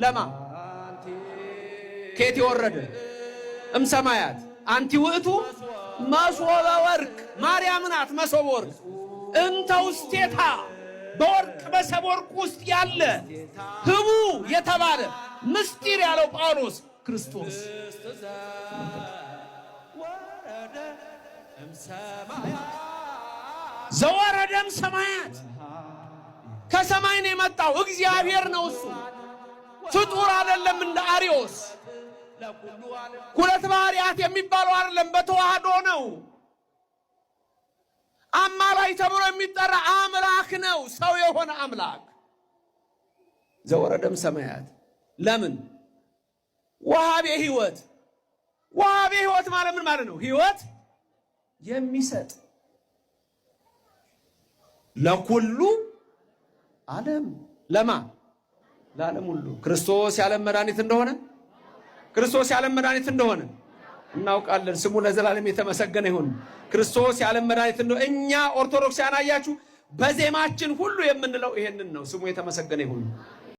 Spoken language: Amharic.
ለማ ከየት የወረደ እምሰማያት አንቲ ውእቱ መሶበ ወርቅ ማርያም ናት መሶበ ወርቅ እንተ ውስቴታ በወርቅ መሶበ ወርቅ ውስጥ ያለ ህቡ የተባለ ምስጢር ያለው ጳውሎስ ክርስቶስ ዘወረደም ሰማያት ከሰማይ ነው የመጣው እግዚአብሔር ነው እሱ ፍጡር አይደለም እንደ አርዮስ ሁለት ባህሪያት የሚባለው አይደለም በተዋህዶ ነው አማላይ ተብሎ የሚጠራ አምላክ ነው ሰው የሆነ አምላክ ዘወረደም ሰማያት ለምን ወሃቤ ህይወት ማለት ምን ማለት ነው ህይወት የሚሰጥ ለኩሉ ዓለም ለማ ለዓለም ሁሉ ክርስቶስ ያለም መድኃኒት እንደሆነ እናውቃለን ስሙ ለዘላለም የተመሰገነ ይሁን ክርስቶስ ያለም መድኃኒት እንደሆነ እኛ ኦርቶዶክሳውያን አያችሁ በዜማችን ሁሉ የምንለው ይሄንን ነው ስሙ የተመሰገነ ይሁን